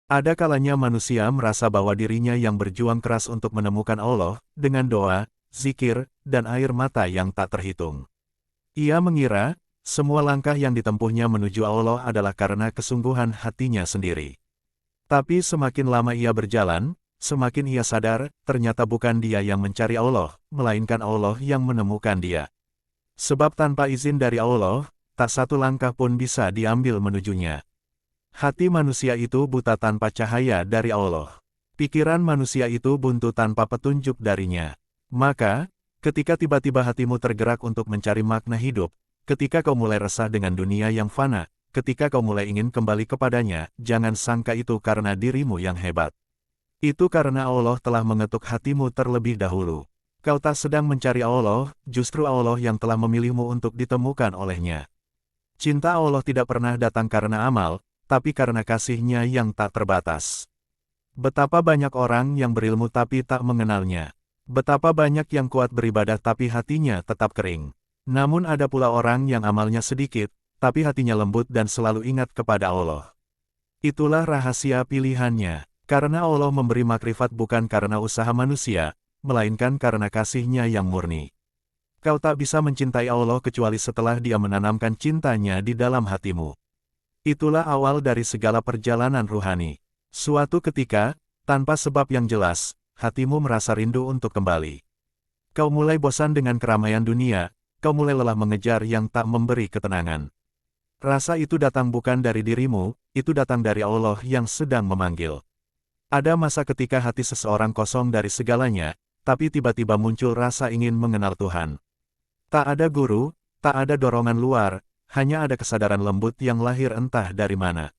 Ada kalanya manusia merasa bahwa dirinya yang berjuang keras untuk menemukan Allah, dengan doa, zikir, dan air mata yang tak terhitung. Ia mengira, semua langkah yang ditempuhnya menuju Allah adalah karena kesungguhan hatinya sendiri. Tapi semakin lama ia berjalan, semakin ia sadar, ternyata bukan dia yang mencari Allah, melainkan Allah yang menemukan dia. Sebab tanpa izin dari Allah, tak satu langkah pun bisa diambil menujunya. Hati manusia itu buta tanpa cahaya dari Allah. Pikiran manusia itu buntu tanpa petunjuk darinya. Maka, ketika tiba-tiba hatimu tergerak untuk mencari makna hidup, ketika kau mulai resah dengan dunia yang fana, ketika kau mulai ingin kembali kepadanya, jangan sangka itu karena dirimu yang hebat. Itu karena Allah telah mengetuk hatimu terlebih dahulu. Kau tak sedang mencari Allah, justru Allah yang telah memilihmu untuk ditemukan olehnya. Cinta Allah tidak pernah datang karena amal, tapi karena kasih-Nya yang tak terbatas. Betapa banyak orang yang berilmu tapi tak mengenalnya. Betapa banyak yang kuat beribadah tapi hatinya tetap kering. Namun ada pula orang yang amalnya sedikit, tapi hatinya lembut dan selalu ingat kepada Allah. Itulah rahasia pilihannya. Karena Allah memberi makrifat bukan karena usaha manusia, melainkan karena kasih-Nya yang murni. Kau tak bisa mencintai Allah kecuali setelah Dia menanamkan cintanya di dalam hatimu. Itulah awal dari segala perjalanan ruhani. Suatu ketika, tanpa sebab yang jelas, hatimu merasa rindu untuk kembali. Kau mulai bosan dengan keramaian dunia, kau mulai lelah mengejar yang tak memberi ketenangan. Rasa itu datang bukan dari dirimu, itu datang dari Allah yang sedang memanggil. Ada masa ketika hati seseorang kosong dari segalanya, tapi tiba-tiba muncul rasa ingin mengenal Tuhan. Tak ada guru, tak ada dorongan luar, hanya ada kesadaran lembut yang lahir entah dari mana.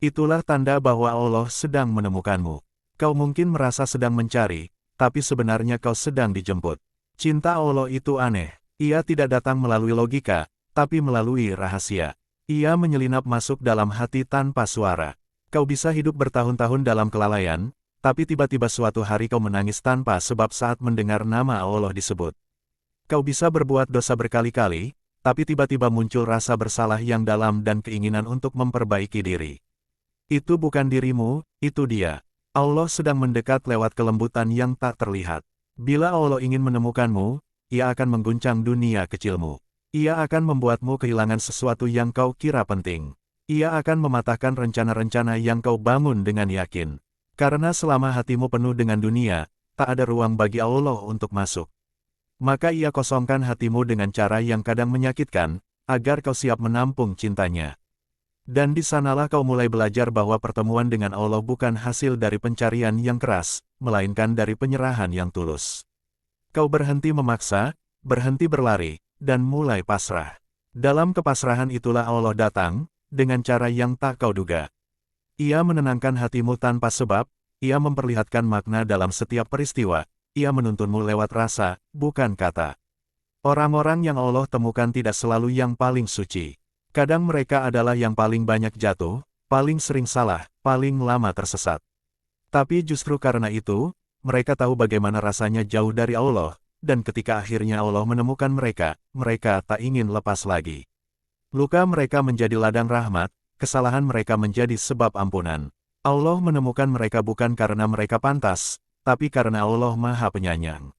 Itulah tanda bahwa Allah sedang menemukanmu. Kau mungkin merasa sedang mencari, tapi sebenarnya kau sedang dijemput. Cinta Allah itu aneh. Ia tidak datang melalui logika, tapi melalui rahasia. Ia menyelinap masuk dalam hati tanpa suara. Kau bisa hidup bertahun-tahun dalam kelalaian, tapi tiba-tiba suatu hari kau menangis tanpa sebab saat mendengar nama Allah disebut. Kau bisa berbuat dosa berkali-kali, tapi tiba-tiba muncul rasa bersalah yang dalam dan keinginan untuk memperbaiki diri. Itu bukan dirimu, itu Dia. Allah sedang mendekat lewat kelembutan yang tak terlihat. Bila Allah ingin menemukanmu, Ia akan mengguncang dunia kecilmu. Ia akan membuatmu kehilangan sesuatu yang kau kira penting. Ia akan mematahkan rencana-rencana yang kau bangun dengan yakin. Karena selama hatimu penuh dengan dunia, tak ada ruang bagi Allah untuk masuk. Maka Ia kosongkan hatimu dengan cara yang kadang menyakitkan, agar kau siap menampung cintanya. Dan di sanalah kau mulai belajar bahwa pertemuan dengan Allah bukan hasil dari pencarian yang keras, melainkan dari penyerahan yang tulus. Kau berhenti memaksa, berhenti berlari, dan mulai pasrah. Dalam kepasrahan itulah Allah datang, dengan cara yang tak kau duga. Ia menenangkan hatimu tanpa sebab, Ia memperlihatkan makna dalam setiap peristiwa. Ia menuntunmu lewat rasa, bukan kata. Orang-orang yang Allah temukan tidak selalu yang paling suci. Kadang mereka adalah yang paling banyak jatuh, paling sering salah, paling lama tersesat. Tapi justru karena itu, mereka tahu bagaimana rasanya jauh dari Allah, dan ketika akhirnya Allah menemukan mereka, mereka tak ingin lepas lagi. Luka mereka menjadi ladang rahmat, kesalahan mereka menjadi sebab ampunan. Allah menemukan mereka bukan karena mereka pantas, tapi karena Allah Maha Penyayang.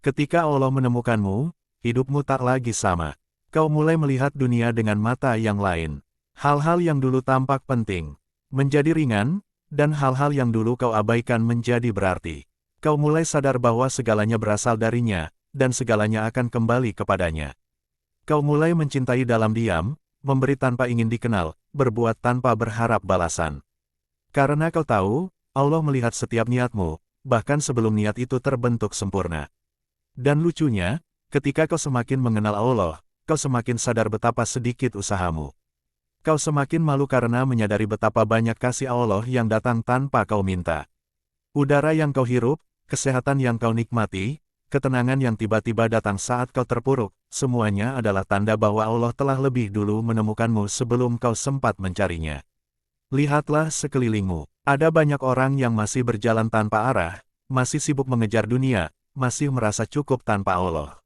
Ketika Allah menemukanmu, hidupmu tak lagi sama. Kau mulai melihat dunia dengan mata yang lain. Hal-hal yang dulu tampak penting, menjadi ringan, dan hal-hal yang dulu kau abaikan menjadi berarti. Kau mulai sadar bahwa segalanya berasal darinya, dan segalanya akan kembali kepadanya. Kau mulai mencintai dalam diam, memberi tanpa ingin dikenal, berbuat tanpa berharap balasan. Karena kau tahu, Allah melihat setiap niatmu, bahkan sebelum niat itu terbentuk sempurna. Dan lucunya, ketika kau semakin mengenal Allah, kau semakin sadar betapa sedikit usahamu. Kau semakin malu karena menyadari betapa banyak kasih Allah yang datang tanpa kau minta. Udara yang kau hirup, kesehatan yang kau nikmati, ketenangan yang tiba-tiba datang saat kau terpuruk, semuanya adalah tanda bahwa Allah telah lebih dulu menemukanmu sebelum kau sempat mencarinya. Lihatlah sekelilingmu. Ada banyak orang yang masih berjalan tanpa arah, masih sibuk mengejar dunia, masih merasa cukup tanpa Allah.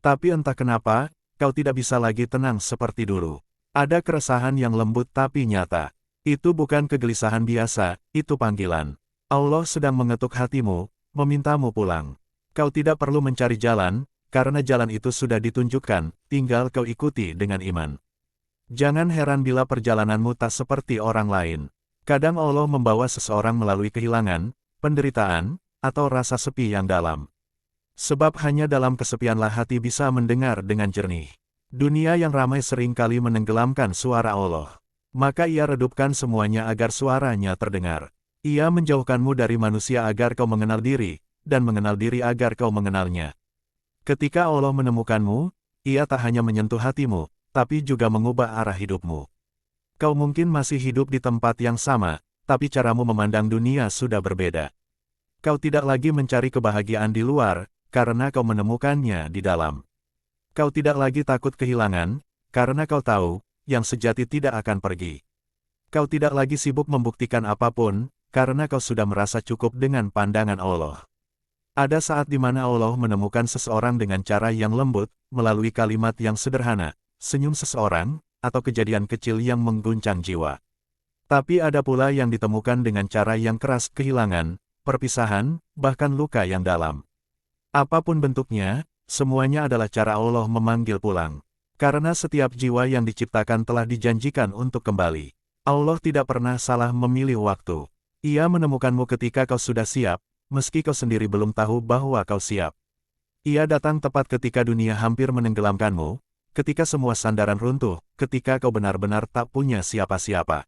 Tapi entah kenapa, kau tidak bisa lagi tenang seperti dulu. Ada keresahan yang lembut tapi nyata. Itu bukan kegelisahan biasa, itu panggilan. Allah sedang mengetuk hatimu, memintamu pulang. Kau tidak perlu mencari jalan, karena jalan itu sudah ditunjukkan, tinggal kau ikuti dengan iman. Jangan heran bila perjalananmu tak seperti orang lain. Kadang Allah membawa seseorang melalui kehilangan, penderitaan, atau rasa sepi yang dalam. Sebab hanya dalam kesepianlah hati bisa mendengar dengan jernih. Dunia yang ramai sering kali menenggelamkan suara Allah. Maka ia redupkan semuanya agar suaranya terdengar. Ia menjauhkanmu dari manusia agar kau mengenal diri, dan mengenal diri agar kau mengenalnya. Ketika Allah menemukanmu, ia tak hanya menyentuh hatimu, tapi juga mengubah arah hidupmu. Kau mungkin masih hidup di tempat yang sama, tapi caramu memandang dunia sudah berbeda. Kau tidak lagi mencari kebahagiaan di luar, karena kau menemukannya di dalam. Kau tidak lagi takut kehilangan, karena kau tahu, yang sejati tidak akan pergi. Kau tidak lagi sibuk membuktikan apapun, karena kau sudah merasa cukup dengan pandangan Allah. Ada saat di mana Allah menemukan seseorang dengan cara yang lembut, melalui kalimat yang sederhana, senyum seseorang, atau kejadian kecil yang mengguncang jiwa. Tapi ada pula yang ditemukan dengan cara yang keras, kehilangan, perpisahan, bahkan luka yang dalam. Apapun bentuknya, semuanya adalah cara Allah memanggil pulang. Karena setiap jiwa yang diciptakan telah dijanjikan untuk kembali. Allah tidak pernah salah memilih waktu. Ia menemukanmu ketika kau sudah siap, meski kau sendiri belum tahu bahwa kau siap. Ia datang tepat ketika dunia hampir menenggelamkanmu, ketika semua sandaran runtuh, ketika kau benar-benar tak punya siapa-siapa.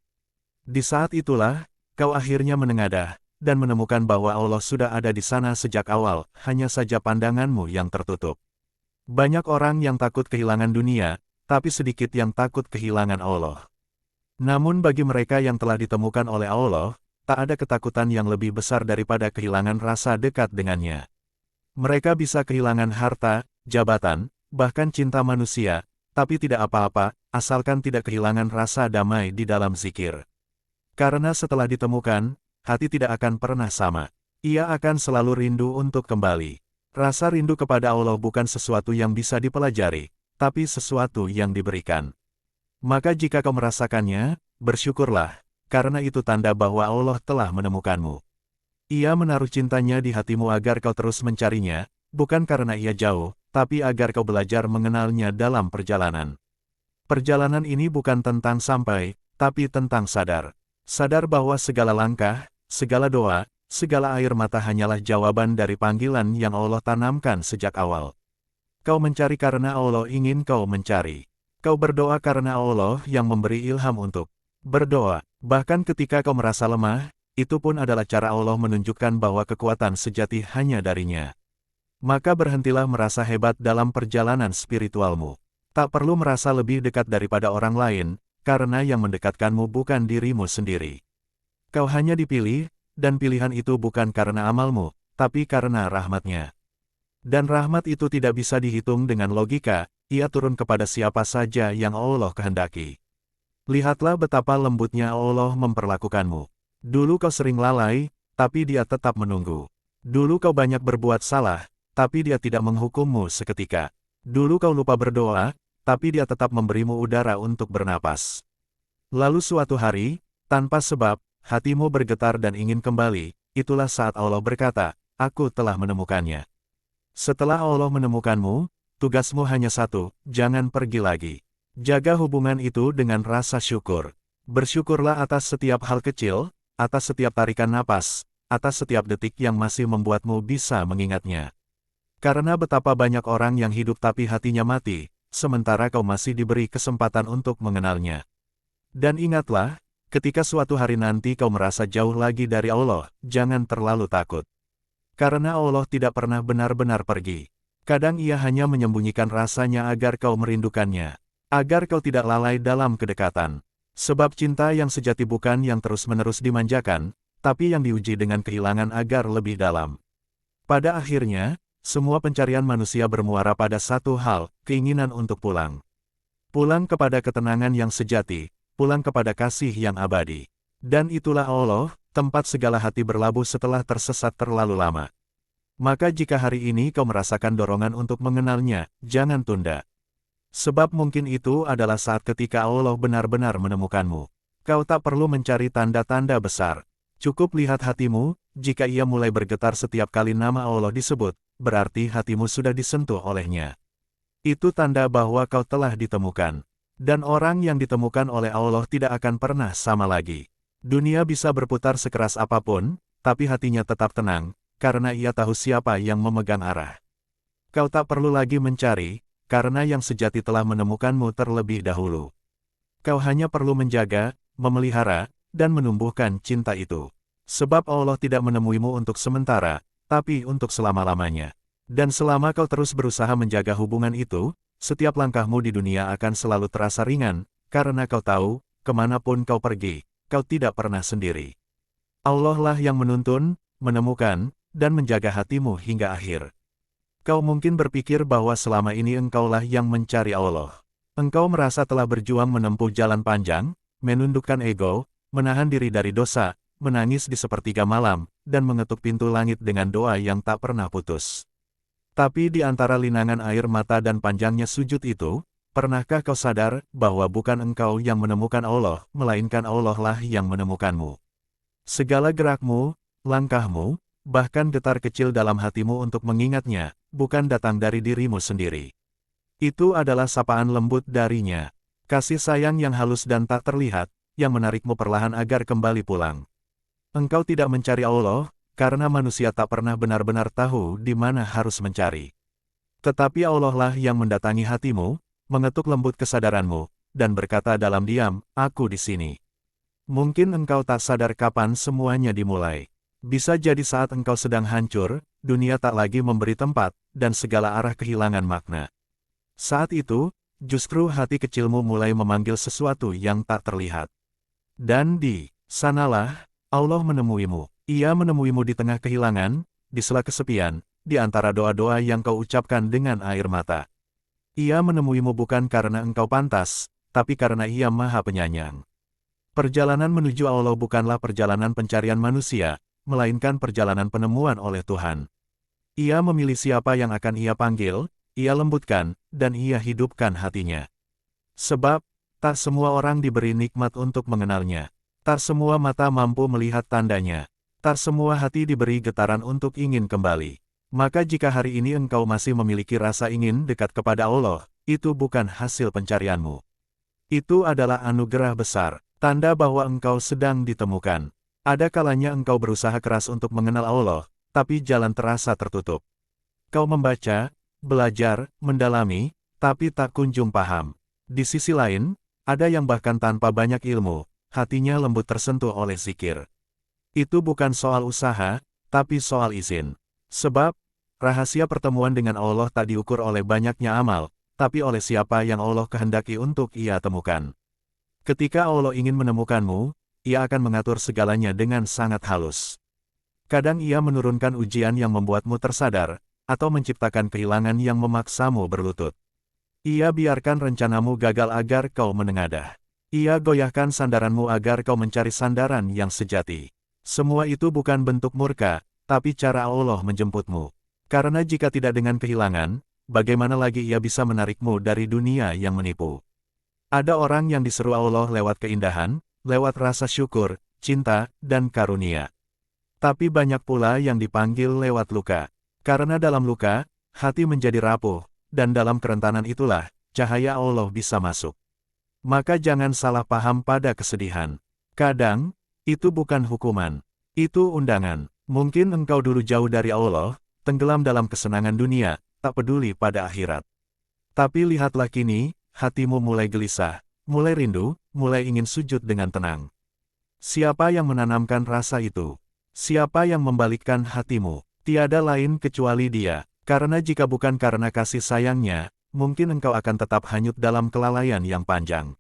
Di saat itulah, kau akhirnya menengadah, dan menemukan bahwa Allah sudah ada di sana sejak awal, hanya saja pandanganmu yang tertutup. Banyak orang yang takut kehilangan dunia, tapi sedikit yang takut kehilangan Allah. Namun bagi mereka yang telah ditemukan oleh Allah, tak ada ketakutan yang lebih besar daripada kehilangan rasa dekat dengannya. Mereka bisa kehilangan harta, jabatan, bahkan cinta manusia, tapi tidak apa-apa, asalkan tidak kehilangan rasa damai di dalam zikir. Karena setelah ditemukan, hati tidak akan pernah sama. Ia akan selalu rindu untuk kembali. Rasa rindu kepada Allah bukan sesuatu yang bisa dipelajari, tapi sesuatu yang diberikan. Maka jika kau merasakannya, bersyukurlah, karena itu tanda bahwa Allah telah menemukanmu. Ia menaruh cintanya di hatimu agar kau terus mencarinya, bukan karena ia jauh, tapi agar kau belajar mengenalnya dalam perjalanan. Perjalanan ini bukan tentang sampai, tapi tentang sadar. Sadar bahwa segala langkah, segala doa, segala air mata hanyalah jawaban dari panggilan yang Allah tanamkan sejak awal. Kau mencari karena Allah ingin kau mencari. Kau berdoa karena Allah yang memberi ilham untuk berdoa. Bahkan ketika kau merasa lemah, itu pun adalah cara Allah menunjukkan bahwa kekuatan sejati hanya darinya. Maka berhentilah merasa hebat dalam perjalanan spiritualmu. Tak perlu merasa lebih dekat daripada orang lain, karena yang mendekatkanmu bukan dirimu sendiri. Kau hanya dipilih, dan pilihan itu bukan karena amalmu, tapi karena rahmat-Nya. Dan rahmat itu tidak bisa dihitung dengan logika, ia turun kepada siapa saja yang Allah kehendaki. Lihatlah betapa lembutnya Allah memperlakukanmu. Dulu kau sering lalai, tapi Dia tetap menunggu. Dulu kau banyak berbuat salah, tapi Dia tidak menghukummu seketika. Dulu kau lupa berdoa, tapi Dia tetap memberimu udara untuk bernapas. Lalu suatu hari, tanpa sebab, hatimu bergetar dan ingin kembali, itulah saat Allah berkata, aku telah menemukannya. Setelah Allah menemukanmu, tugasmu hanya satu, jangan pergi lagi. Jaga hubungan itu dengan rasa syukur. Bersyukurlah atas setiap hal kecil, atas setiap tarikan napas, atas setiap detik yang masih membuatmu bisa mengingatnya. Karena betapa banyak orang yang hidup tapi hatinya mati, sementara kau masih diberi kesempatan untuk mengenalnya. Dan ingatlah, ketika suatu hari nanti kau merasa jauh lagi dari Allah, jangan terlalu takut. Karena Allah tidak pernah benar-benar pergi. Kadang Ia hanya menyembunyikan rasanya agar kau merindukannya. Agar kau tidak lalai dalam kedekatan. Sebab cinta yang sejati bukan yang terus-menerus dimanjakan, tapi yang diuji dengan kehilangan agar lebih dalam. Pada akhirnya, semua pencarian manusia bermuara pada satu hal, keinginan untuk pulang. Pulang kepada ketenangan yang sejati, pulang kepada kasih yang abadi. Dan itulah Allah, tempat segala hati berlabuh setelah tersesat terlalu lama. Maka jika hari ini kau merasakan dorongan untuk mengenalnya, jangan tunda. Sebab mungkin itu adalah saat ketika Allah benar-benar menemukanmu. Kau tak perlu mencari tanda-tanda besar. Cukup lihat hatimu, jika ia mulai bergetar setiap kali nama Allah disebut, berarti hatimu sudah disentuh olehnya. Itu tanda bahwa kau telah ditemukan. Dan orang yang ditemukan oleh Allah tidak akan pernah sama lagi. Dunia bisa berputar sekeras apapun, tapi hatinya tetap tenang, karena ia tahu siapa yang memegang arah. Kau tak perlu lagi mencari, karena yang sejati telah menemukanmu terlebih dahulu. Kau hanya perlu menjaga, memelihara, dan menumbuhkan cinta itu. Sebab Allah tidak menemuimu untuk sementara, tapi untuk selama-lamanya. Dan selama kau terus berusaha menjaga hubungan itu, setiap langkahmu di dunia akan selalu terasa ringan, karena kau tahu, kemanapun kau pergi, kau tidak pernah sendiri. Allah lah yang menuntun, menemukan, dan menjaga hatimu hingga akhir. Kau mungkin berpikir bahwa selama ini engkaulah yang mencari Allah. Engkau merasa telah berjuang menempuh jalan panjang, menundukkan ego, menahan diri dari dosa, menangis di sepertiga malam, dan mengetuk pintu langit dengan doa yang tak pernah putus. Tapi di antara linangan air mata dan panjangnya sujud itu, pernahkah kau sadar bahwa bukan engkau yang menemukan Allah, melainkan Allah lah yang menemukanmu? Segala gerakmu, langkahmu, bahkan getar kecil dalam hatimu untuk mengingatnya, bukan datang dari dirimu sendiri. Itu adalah sapaan lembut darinya. Kasih sayang yang halus dan tak terlihat, yang menarikmu perlahan agar kembali pulang. Engkau tidak mencari Allah, karena manusia tak pernah benar-benar tahu di mana harus mencari. Tetapi Allah lah yang mendatangi hatimu, mengetuk lembut kesadaranmu, dan berkata dalam diam, "Aku di sini." Mungkin engkau tak sadar kapan semuanya dimulai. Bisa jadi saat engkau sedang hancur, dunia tak lagi memberi tempat, dan segala arah kehilangan makna. Saat itu, justru hati kecilmu mulai memanggil sesuatu yang tak terlihat. Dan di sanalah, Allah menemuimu. Ia menemuimu di tengah kehilangan, di sela kesepian, di antara doa-doa yang kau ucapkan dengan air mata. Ia menemuimu bukan karena engkau pantas, tapi karena Ia Maha Penyayang. Perjalanan menuju Allah bukanlah perjalanan pencarian manusia, melainkan perjalanan penemuan oleh Tuhan. Ia memilih siapa yang akan Ia panggil, Ia lembutkan, dan Ia hidupkan hatinya. Sebab, tak semua orang diberi nikmat untuk mengenalnya. Tak semua mata mampu melihat tandanya. Tak semua hati diberi getaran untuk ingin kembali. Maka jika hari ini engkau masih memiliki rasa ingin dekat kepada Allah, itu bukan hasil pencarianmu. Itu adalah anugerah besar, tanda bahwa engkau sedang ditemukan. Ada kalanya engkau berusaha keras untuk mengenal Allah, tapi jalan terasa tertutup. Kau membaca, belajar, mendalami, tapi tak kunjung paham. Di sisi lain, ada yang bahkan tanpa banyak ilmu, hatinya lembut tersentuh oleh zikir. Itu bukan soal usaha, tapi soal izin. Sebab, rahasia pertemuan dengan Allah tak diukur oleh banyaknya amal, tapi oleh siapa yang Allah kehendaki untuk Ia temukan. Ketika Allah ingin menemukanmu, Ia akan mengatur segalanya dengan sangat halus. Kadang Ia menurunkan ujian yang membuatmu tersadar, atau menciptakan kehilangan yang memaksamu berlutut. Ia biarkan rencanamu gagal agar kau menengadah. Ia goyahkan sandaranmu agar kau mencari sandaran yang sejati. Semua itu bukan bentuk murka, tapi cara Allah menjemputmu. Karena jika tidak dengan kehilangan, bagaimana lagi Ia bisa menarikmu dari dunia yang menipu? Ada orang yang diseru Allah lewat keindahan, lewat rasa syukur, cinta, dan karunia. Tapi banyak pula yang dipanggil lewat luka. Karena dalam luka, hati menjadi rapuh, dan dalam kerentanan itulah, cahaya Allah bisa masuk. Maka jangan salah paham pada kesedihan. Kadang, itu bukan hukuman. Itu undangan. Mungkin engkau dulu jauh dari Allah, tenggelam dalam kesenangan dunia, tak peduli pada akhirat. Tapi lihatlah kini, hatimu mulai gelisah, mulai rindu, mulai ingin sujud dengan tenang. Siapa yang menanamkan rasa itu? Siapa yang membalikkan hatimu? Tiada lain kecuali Dia. Karena jika bukan karena kasih sayangnya, mungkin engkau akan tetap hanyut dalam kelalaian yang panjang.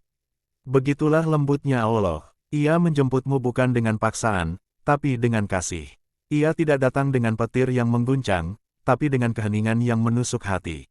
Begitulah lembutnya Allah. Ia menjemputmu bukan dengan paksaan, tapi dengan kasih. Ia tidak datang dengan petir yang mengguncang, tapi dengan keheningan yang menusuk hati.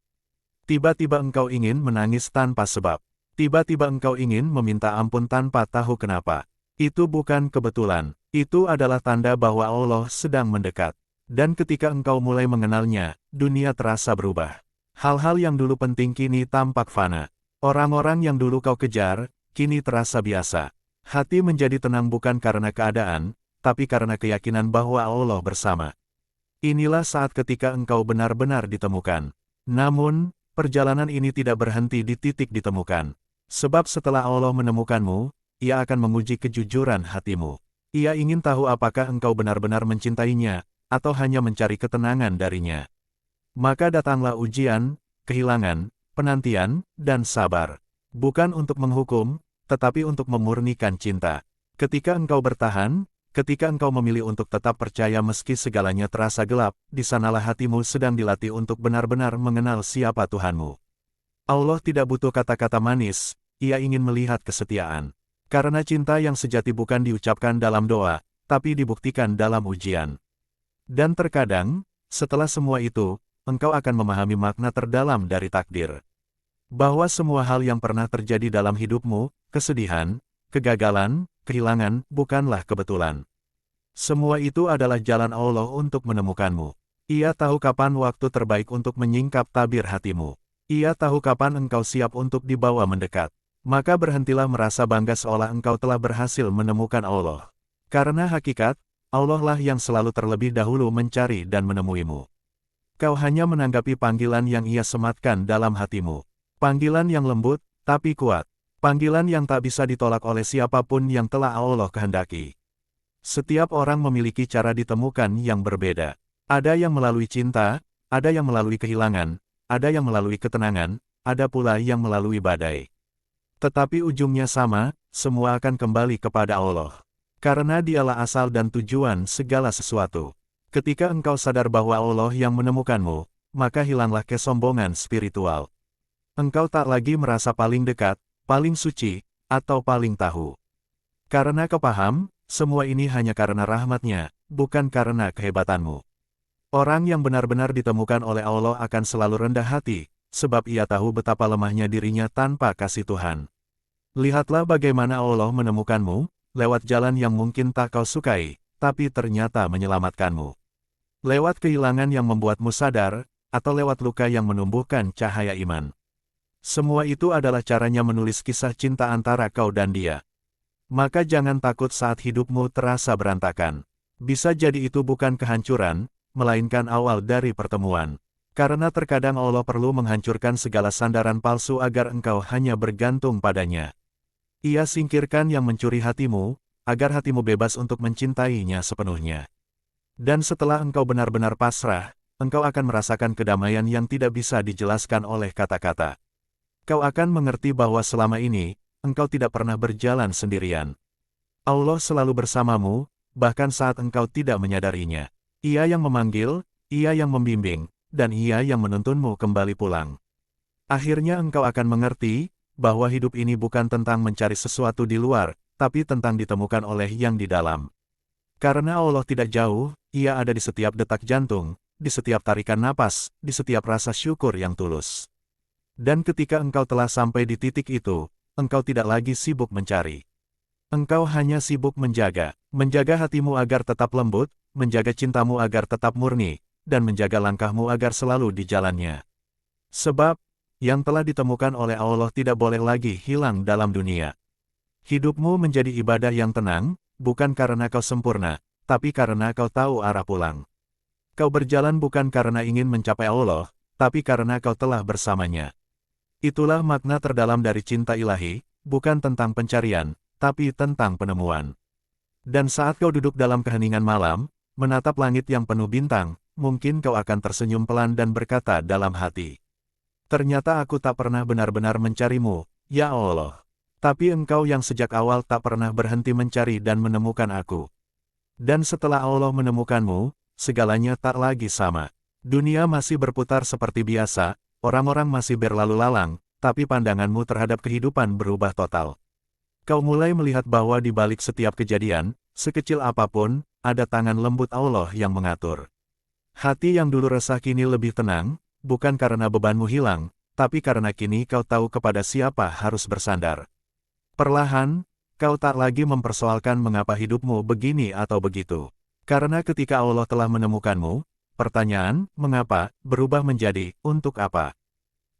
Tiba-tiba engkau ingin menangis tanpa sebab. Tiba-tiba engkau ingin meminta ampun tanpa tahu kenapa. Itu bukan kebetulan. Itu adalah tanda bahwa Allah sedang mendekat. Dan ketika engkau mulai mengenalnya, dunia terasa berubah. Hal-hal yang dulu penting kini tampak fana. Orang-orang yang dulu kau kejar, kini terasa biasa. Hati menjadi tenang bukan karena keadaan, tapi karena keyakinan bahwa Allah bersama. Inilah saat ketika engkau benar-benar ditemukan. Namun, perjalanan ini tidak berhenti di titik ditemukan. Sebab setelah Allah menemukanmu, Ia akan menguji kejujuran hatimu. Ia ingin tahu apakah engkau benar-benar mencintainya, atau hanya mencari ketenangan darinya. Maka datanglah ujian, kehilangan, penantian, dan sabar. Bukan untuk menghukum, tetapi untuk memurnikan cinta. Ketika engkau bertahan, ketika engkau memilih untuk tetap percaya meski segalanya terasa gelap, di sanalah hatimu sedang dilatih untuk benar-benar mengenal siapa Tuhanmu. Allah tidak butuh kata-kata manis, Ia ingin melihat kesetiaan. Karena cinta yang sejati bukan diucapkan dalam doa, tapi dibuktikan dalam ujian. Dan terkadang, setelah semua itu, engkau akan memahami makna terdalam dari takdir. Bahwa semua hal yang pernah terjadi dalam hidupmu, kesedihan, kegagalan, kehilangan, bukanlah kebetulan. Semua itu adalah jalan Allah untuk menemukanmu. Ia tahu kapan waktu terbaik untuk menyingkap tabir hatimu. Ia tahu kapan engkau siap untuk dibawa mendekat. Maka berhentilah merasa bangga seolah engkau telah berhasil menemukan Allah. Karena hakikat, Allah lah yang selalu terlebih dahulu mencari dan menemuimu. Kau hanya menanggapi panggilan yang Ia sematkan dalam hatimu. Panggilan yang lembut, tapi kuat. Panggilan yang tak bisa ditolak oleh siapapun yang telah Allah kehendaki. Setiap orang memiliki cara ditemukan yang berbeda. Ada yang melalui cinta, ada yang melalui kehilangan, ada yang melalui ketenangan, ada pula yang melalui badai. Tetapi ujungnya sama, semua akan kembali kepada Allah. Karena Dialah asal dan tujuan segala sesuatu. Ketika engkau sadar bahwa Allah yang menemukanmu, maka hilanglah kesombongan spiritual. Engkau tak lagi merasa paling dekat, paling suci, atau paling tahu. Karena kau paham, semua ini hanya karena rahmat-Nya, bukan karena kehebatanmu. Orang yang benar-benar ditemukan oleh Allah akan selalu rendah hati, sebab ia tahu betapa lemahnya dirinya tanpa kasih Tuhan. Lihatlah bagaimana Allah menemukanmu, lewat jalan yang mungkin tak kau sukai, tapi ternyata menyelamatkanmu. Lewat kehilangan yang membuatmu sadar, atau lewat luka yang menumbuhkan cahaya iman. Semua itu adalah caranya menulis kisah cinta antara kau dan Dia. Maka jangan takut saat hidupmu terasa berantakan. Bisa jadi itu bukan kehancuran, melainkan awal dari pertemuan. Karena terkadang Allah perlu menghancurkan segala sandaran palsu agar engkau hanya bergantung padanya. Ia singkirkan yang mencuri hatimu, agar hatimu bebas untuk mencintainya sepenuhnya. Dan setelah engkau benar-benar pasrah, engkau akan merasakan kedamaian yang tidak bisa dijelaskan oleh kata-kata. Kau akan mengerti bahwa selama ini, engkau tidak pernah berjalan sendirian. Allah selalu bersamamu, bahkan saat engkau tidak menyadarinya. Ia yang memanggil, Ia yang membimbing, dan Ia yang menuntunmu kembali pulang. Akhirnya engkau akan mengerti, bahwa hidup ini bukan tentang mencari sesuatu di luar, tapi tentang ditemukan oleh yang di dalam. Karena Allah tidak jauh, Ia ada di setiap detak jantung, di setiap tarikan napas, di setiap rasa syukur yang tulus. Dan ketika engkau telah sampai di titik itu, engkau tidak lagi sibuk mencari. Engkau hanya sibuk menjaga hatimu agar tetap lembut, menjaga cintamu agar tetap murni, dan menjaga langkahmu agar selalu di jalannya. Sebab, yang telah ditemukan oleh Allah tidak boleh lagi hilang dalam dunia. Hidupmu menjadi ibadah yang tenang, bukan karena kau sempurna, tapi karena kau tahu arah pulang. Kau berjalan bukan karena ingin mencapai Allah, tapi karena kau telah bersamanya. Itulah makna terdalam dari cinta ilahi, bukan tentang pencarian, tapi tentang penemuan. Dan saat kau duduk dalam keheningan malam, menatap langit yang penuh bintang, mungkin kau akan tersenyum pelan dan berkata dalam hati, "Ternyata aku tak pernah benar-benar mencarimu, ya Allah. Tapi Engkau yang sejak awal tak pernah berhenti mencari dan menemukan aku. Dan setelah Allah menemukanmu, segalanya tak lagi sama. Dunia masih berputar seperti biasa, orang-orang masih berlalu lalang, tapi pandanganmu terhadap kehidupan berubah total. Kau mulai melihat bahwa di balik setiap kejadian, sekecil apapun, ada tangan lembut Allah yang mengatur. Hati yang dulu resah kini lebih tenang, bukan karena bebanmu hilang, tapi karena kini kau tahu kepada siapa harus bersandar. Perlahan, kau tak lagi mempersoalkan mengapa hidupmu begini atau begitu. Karena ketika Allah telah menemukanmu, pertanyaan, mengapa, berubah menjadi, untuk apa?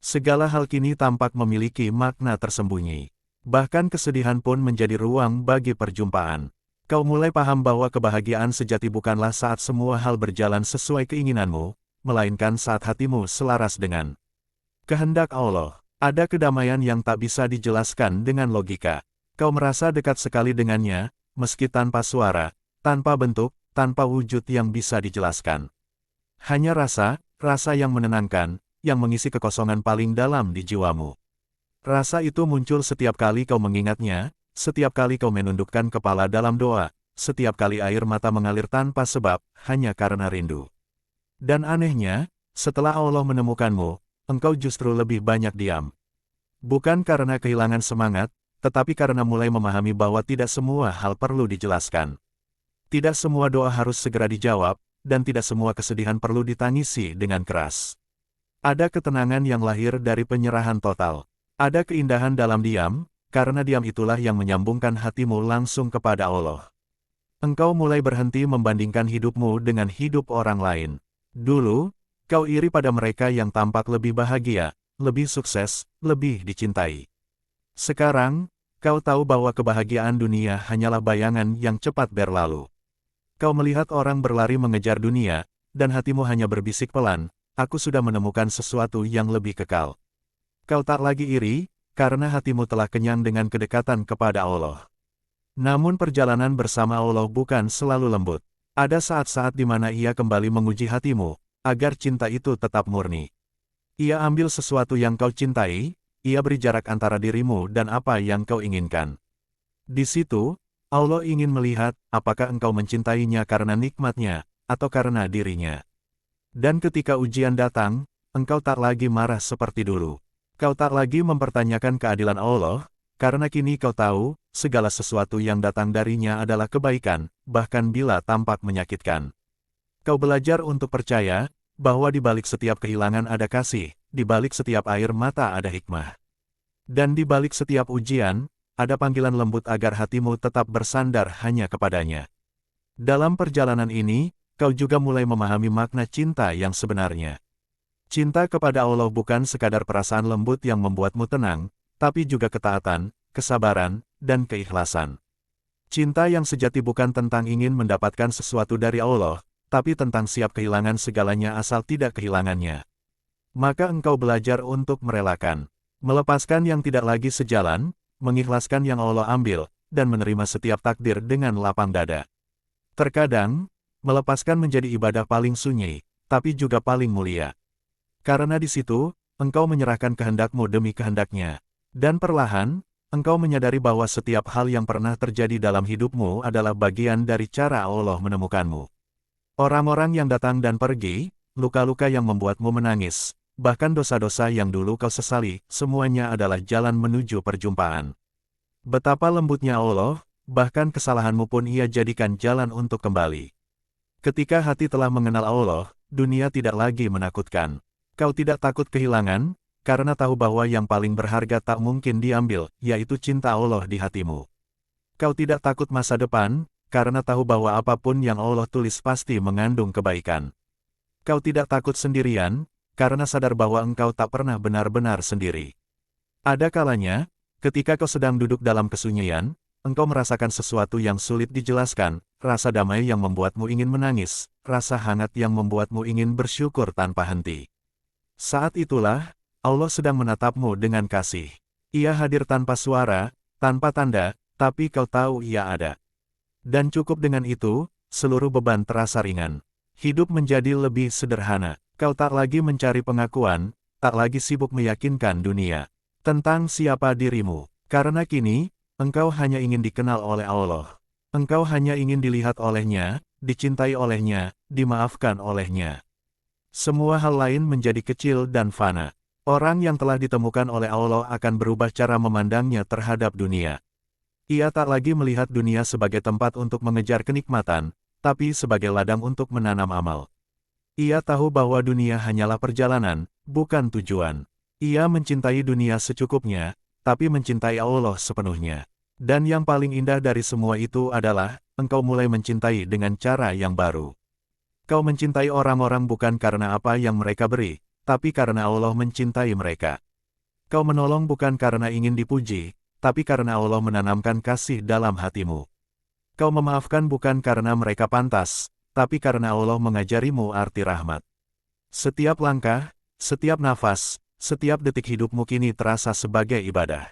Segala hal kini tampak memiliki makna tersembunyi. Bahkan kesedihan pun menjadi ruang bagi perjumpaan. Kau mulai paham bahwa kebahagiaan sejati bukanlah saat semua hal berjalan sesuai keinginanmu, melainkan saat hatimu selaras dengan kehendak Allah. Ada kedamaian yang tak bisa dijelaskan dengan logika. Kau merasa dekat sekali dengannya, meski tanpa suara, tanpa bentuk, tanpa wujud yang bisa dijelaskan. Hanya rasa yang menenangkan, yang mengisi kekosongan paling dalam di jiwamu. Rasa itu muncul setiap kali kau mengingatnya, setiap kali kau menundukkan kepala dalam doa, setiap kali air mata mengalir tanpa sebab, hanya karena rindu. Dan anehnya, setelah Allah menemukanmu, engkau justru lebih banyak diam. Bukan karena kehilangan semangat, tetapi karena mulai memahami bahwa tidak semua hal perlu dijelaskan. Tidak semua doa harus segera dijawab, dan tidak semua kesedihan perlu ditangisi dengan keras. Ada ketenangan yang lahir dari penyerahan total. Ada keindahan dalam diam, karena diam itulah yang menyambungkan hatimu langsung kepada Allah. Engkau mulai berhenti membandingkan hidupmu dengan hidup orang lain. Dulu, kau iri pada mereka yang tampak lebih bahagia, lebih sukses, lebih dicintai. Sekarang, kau tahu bahwa kebahagiaan dunia hanyalah bayangan yang cepat berlalu. Kau melihat orang berlari mengejar dunia, dan hatimu hanya berbisik pelan, aku sudah menemukan sesuatu yang lebih kekal. Kau tak lagi iri, karena hatimu telah kenyang dengan kedekatan kepada Allah. Namun perjalanan bersama Allah bukan selalu lembut. Ada saat-saat di mana Ia kembali menguji hatimu, agar cinta itu tetap murni. Ia ambil sesuatu yang kau cintai, Ia beri jarak antara dirimu dan apa yang kau inginkan. Di situ, Allah ingin melihat, apakah engkau mencintainya karena nikmatnya, atau karena dirinya. Dan ketika ujian datang, engkau tak lagi marah seperti dulu. Kau tak lagi mempertanyakan keadilan Allah, karena kini kau tahu, segala sesuatu yang datang darinya adalah kebaikan, bahkan bila tampak menyakitkan. Kau belajar untuk percaya, bahwa di balik setiap kehilangan ada kasih, di balik setiap air mata ada hikmah. Dan di balik setiap ujian, ada panggilan lembut agar hatimu tetap bersandar hanya kepadanya. Dalam perjalanan ini, kau juga mulai memahami makna cinta yang sebenarnya. Cinta kepada Allah bukan sekadar perasaan lembut yang membuatmu tenang, tapi juga ketaatan, kesabaran, dan keikhlasan. Cinta yang sejati bukan tentang ingin mendapatkan sesuatu dari Allah, tapi tentang siap kehilangan segalanya asal tidak kehilangannya. Maka engkau belajar untuk merelakan, melepaskan yang tidak lagi sejalan, mengikhlaskan yang Allah ambil, dan menerima setiap takdir dengan lapang dada. Terkadang, melepaskan menjadi ibadah paling sunyi, tapi juga paling mulia. Karena di situ, engkau menyerahkan kehendakmu demi kehendaknya. Dan perlahan, engkau menyadari bahwa setiap hal yang pernah terjadi dalam hidupmu adalah bagian dari cara Allah menemukanmu. Orang-orang yang datang dan pergi, luka-luka yang membuatmu menangis, bahkan dosa-dosa yang dulu kau sesali, semuanya adalah jalan menuju perjumpaan. Betapa lembutnya Allah, bahkan kesalahanmu pun Ia jadikan jalan untuk kembali. Ketika hati telah mengenal Allah, dunia tidak lagi menakutkan. Kau tidak takut kehilangan, karena tahu bahwa yang paling berharga tak mungkin diambil, yaitu cinta Allah di hatimu. Kau tidak takut masa depan, karena tahu bahwa apapun yang Allah tulis pasti mengandung kebaikan. Kau tidak takut sendirian, karena sadar bahwa engkau tak pernah benar-benar sendiri. Ada kalanya, ketika kau sedang duduk dalam kesunyian, engkau merasakan sesuatu yang sulit dijelaskan, rasa damai yang membuatmu ingin menangis, rasa hangat yang membuatmu ingin bersyukur tanpa henti. Saat itulah, Allah sedang menatapmu dengan kasih. Ia hadir tanpa suara, tanpa tanda, tapi kau tahu Ia ada. Dan cukup dengan itu, seluruh beban terasa ringan. Hidup menjadi lebih sederhana. Kau tak lagi mencari pengakuan, tak lagi sibuk meyakinkan dunia tentang siapa dirimu. Karena kini, engkau hanya ingin dikenal oleh Allah. Engkau hanya ingin dilihat olehnya, dicintai olehnya, dimaafkan olehnya. Semua hal lain menjadi kecil dan fana. Orang yang telah ditemukan oleh Allah akan berubah cara memandangnya terhadap dunia. Ia tak lagi melihat dunia sebagai tempat untuk mengejar kenikmatan, tapi sebagai ladang untuk menanam amal. Ia tahu bahwa dunia hanyalah perjalanan, bukan tujuan. Ia mencintai dunia secukupnya, tapi mencintai Allah sepenuhnya. Dan yang paling indah dari semua itu adalah, engkau mulai mencintai dengan cara yang baru. Kau mencintai orang-orang bukan karena apa yang mereka beri, tapi karena Allah mencintai mereka. Kau menolong bukan karena ingin dipuji, tapi karena Allah menanamkan kasih dalam hatimu. Kau memaafkan bukan karena mereka pantas, tapi karena Allah mengajarimu arti rahmat. Setiap langkah, setiap nafas, setiap detik hidupmu kini terasa sebagai ibadah.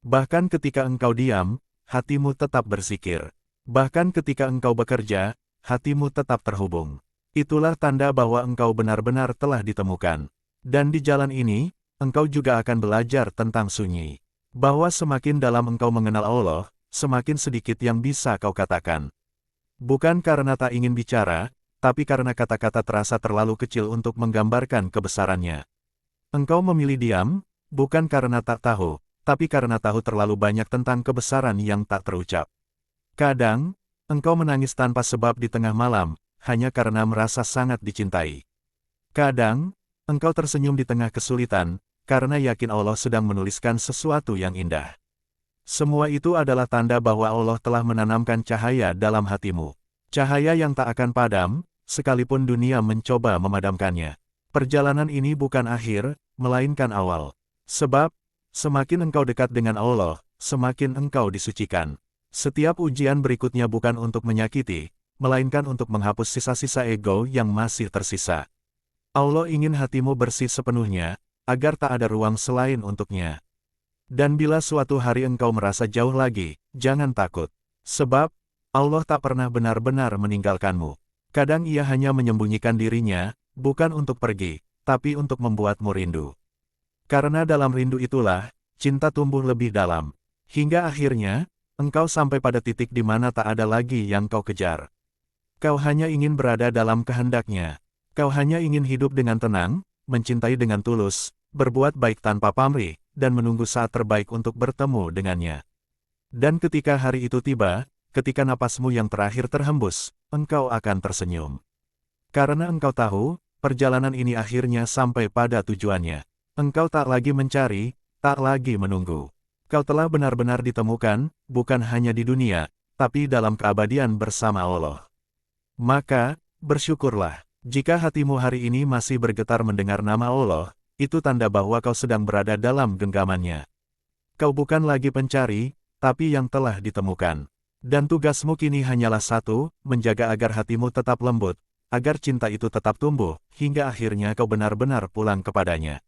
Bahkan ketika engkau diam, hatimu tetap berzikir. Bahkan ketika engkau bekerja, hatimu tetap terhubung. Itulah tanda bahwa engkau benar-benar telah ditemukan. Dan di jalan ini, engkau juga akan belajar tentang sunyi. Bahwa semakin dalam engkau mengenal Allah, semakin sedikit yang bisa kau katakan. Bukan karena tak ingin bicara, tapi karena kata-kata terasa terlalu kecil untuk menggambarkan kebesarannya. Engkau memilih diam, bukan karena tak tahu, tapi karena tahu terlalu banyak tentang kebesaran yang tak terucap. Kadang, engkau menangis tanpa sebab di tengah malam, hanya karena merasa sangat dicintai. Kadang, engkau tersenyum di tengah kesulitan, karena yakin Allah sedang menuliskan sesuatu yang indah. Semua itu adalah tanda bahwa Allah telah menanamkan cahaya dalam hatimu. Cahaya yang tak akan padam, sekalipun dunia mencoba memadamkannya. Perjalanan ini bukan akhir, melainkan awal. Sebab, semakin engkau dekat dengan Allah, semakin engkau disucikan. Setiap ujian berikutnya bukan untuk menyakiti, melainkan untuk menghapus sisa-sisa ego yang masih tersisa. Allah ingin hatimu bersih sepenuhnya, agar tak ada ruang selain untuknya. Dan bila suatu hari engkau merasa jauh lagi, jangan takut. Sebab, Allah tak pernah benar-benar meninggalkanmu. Kadang Ia hanya menyembunyikan dirinya, bukan untuk pergi, tapi untuk membuatmu rindu. Karena dalam rindu itulah, cinta tumbuh lebih dalam. Hingga akhirnya, engkau sampai pada titik di mana tak ada lagi yang kau kejar. Kau hanya ingin berada dalam kehendak-Nya. Kau hanya ingin hidup dengan tenang, mencintai dengan tulus, berbuat baik tanpa pamrih, dan menunggu saat terbaik untuk bertemu dengannya. Dan ketika hari itu tiba, ketika napasmu yang terakhir terhembus, engkau akan tersenyum. Karena engkau tahu, perjalanan ini akhirnya sampai pada tujuannya. Engkau tak lagi mencari, tak lagi menunggu. Kau telah benar-benar ditemukan, bukan hanya di dunia, tapi dalam keabadian bersama Allah. Maka, bersyukurlah. Jika hatimu hari ini masih bergetar mendengar nama Allah, itu tanda bahwa kau sedang berada dalam genggamannya. Kau bukan lagi pencari, tapi yang telah ditemukan. Dan tugasmu kini hanyalah satu, menjaga agar hatimu tetap lembut, agar cinta itu tetap tumbuh, hingga akhirnya kau benar-benar pulang kepadanya.